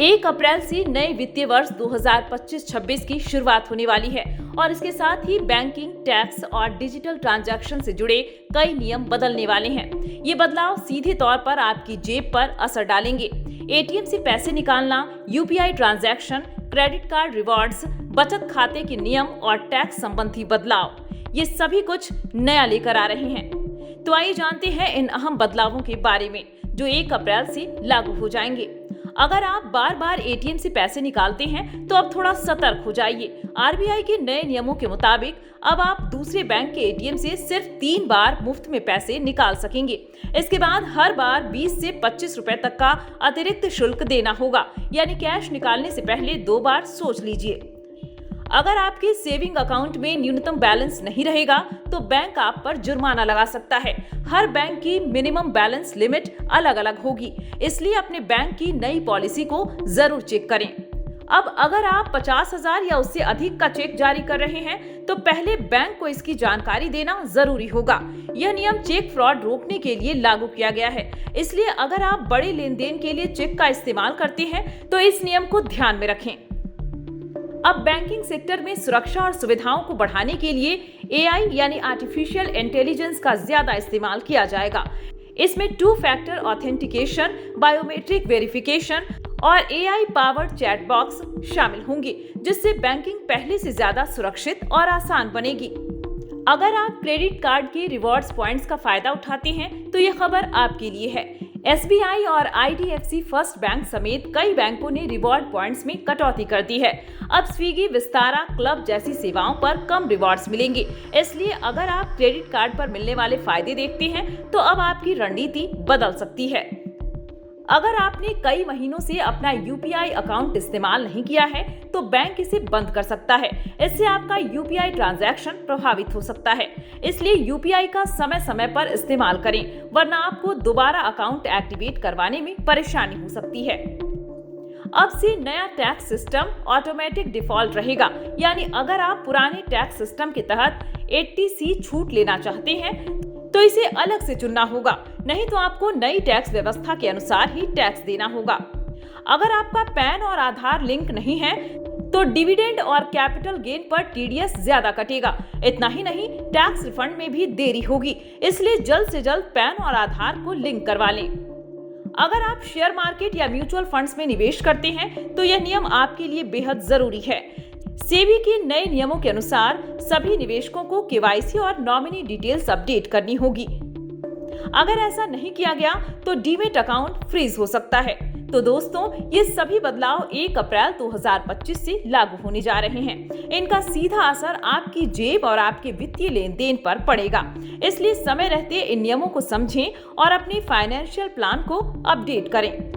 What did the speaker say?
1 अप्रैल से नए वित्तीय वर्ष 2025-26 की शुरुआत होने वाली है और इसके साथ ही बैंकिंग, टैक्स और डिजिटल ट्रांजैक्शन से जुड़े कई नियम बदलने वाले हैं। ये बदलाव सीधे तौर पर आपकी जेब पर असर डालेंगे। एटीएम से पैसे निकालना, UPI transaction, credit card rewards, बचत खाते के नियम और टैक्स संबंधी बदलाव, ये सभी कुछ नया लेकर आ रहे हैं। तो आइए जानते हैं इन अहम बदलावों के बारे में जो 1 अप्रैल से लागू हो जाएंगे। अगर आप बार बार एटीएम से पैसे निकालते हैं तो अब थोड़ा सतर्क हो जाइए। आरबीआई के नए नियमों के मुताबिक अब आप दूसरे बैंक के एटीएम से सिर्फ 3 बार मुफ्त में पैसे निकाल सकेंगे। इसके बाद हर बार 20 से 25 रुपए तक का अतिरिक्त शुल्क देना होगा, यानी कैश निकालने से पहले 2 बार सोच लीजिए। अगर आपके सेविंग अकाउंट में न्यूनतम बैलेंस नहीं रहेगा तो बैंक आप पर जुर्माना लगा सकता है। हर बैंक की मिनिमम बैलेंस लिमिट अलग अलग होगी, इसलिए अपने बैंक की नई पॉलिसी को जरूर चेक करें। अब अगर आप 50,000 या उससे अधिक का चेक जारी कर रहे हैं तो पहले बैंक को इसकी जानकारी देना जरूरी होगा। यह नियम चेक फ्रॉड रोकने के लिए लागू किया गया है, इसलिए अगर आप बड़े लेन देन के लिए चेक का इस्तेमाल करते हैं तो इस नियम को ध्यान में रखें। अब बैंकिंग सेक्टर में सुरक्षा और सुविधाओं को बढ़ाने के लिए एआई यानी आर्टिफिशियल इंटेलिजेंस का ज्यादा इस्तेमाल किया जाएगा। इसमें 2 फैक्टर ऑथेंटिकेशन, बायोमेट्रिक वेरिफिकेशन और एआई पावर्ड चैट बॉक्स शामिल होंगे, जिससे बैंकिंग पहले से ज्यादा सुरक्षित और आसान बनेगी। अगर आप क्रेडिट कार्ड के रिवॉर्ड्स पॉइंट्स का फायदा उठाते हैं तो यह खबर आपके लिए है। एसबीआई और आईडीएफसी फर्स्ट बैंक समेत कई बैंकों ने रिवॉर्ड पॉइंट्स में कटौती कर दी है। अब स्विगी, विस्तारा, क्लब जैसी सेवाओं पर कम रिवॉर्ड्स मिलेंगे। इसलिए अगर आप क्रेडिट कार्ड पर मिलने वाले फायदे देखते हैं तो अब आपकी रणनीति बदल सकती है। अगर आपने कई महीनों से अपना यूपीआई अकाउंट इस्तेमाल नहीं किया है तो बैंक इसे बंद कर सकता है। इससे आपका यूपीआई ट्रांजैक्शन प्रभावित हो सकता है। इसलिए यूपीआई का समय समय पर इस्तेमाल करें, वरना आपको दोबारा अकाउंट एक्टिवेट करवाने में परेशानी हो सकती है। अब से नया टैक्स सिस्टम ऑटोमेटिक डिफॉल्ट रहेगा, यानी अगर आप पुराने टैक्स सिस्टम के तहत 80C छूट लेना चाहते हैं तो इसे अलग से चुनना होगा, नहीं तो आपको नई टैक्स व्यवस्था के अनुसार ही टैक्स देना होगा। अगर आपका पैन और आधार लिंक नहीं है तो डिविडेंड और कैपिटल गेन पर टीडीएस ज्यादा कटेगा। इतना ही नहीं, टैक्स रिफंड में भी देरी होगी, इसलिए जल्द से जल्द पैन और आधार को लिंक करवा लें। अगर आप शेयर मार्केट या म्यूचुअल फंड्स में निवेश करते हैं तो यह नियम आपके लिए बेहद जरूरी है। सेबी के नए नियमों के अनुसार सभी निवेशकों को केवाईसी और नॉमिनी डिटेल्स अपडेट करनी होगी। अगर ऐसा नहीं किया गया तो डीमेट अकाउंट फ्रीज हो सकता है। तो दोस्तों, ये सभी बदलाव 1 अप्रैल 2025 से लागू होने जा रहे हैं। इनका सीधा असर आपकी जेब और आपके वित्तीय लेन देन पर पड़ेगा। इसलिए समय रहते इन नियमों को समझें और अपने फाइनेंशियल प्लान को अपडेट करें।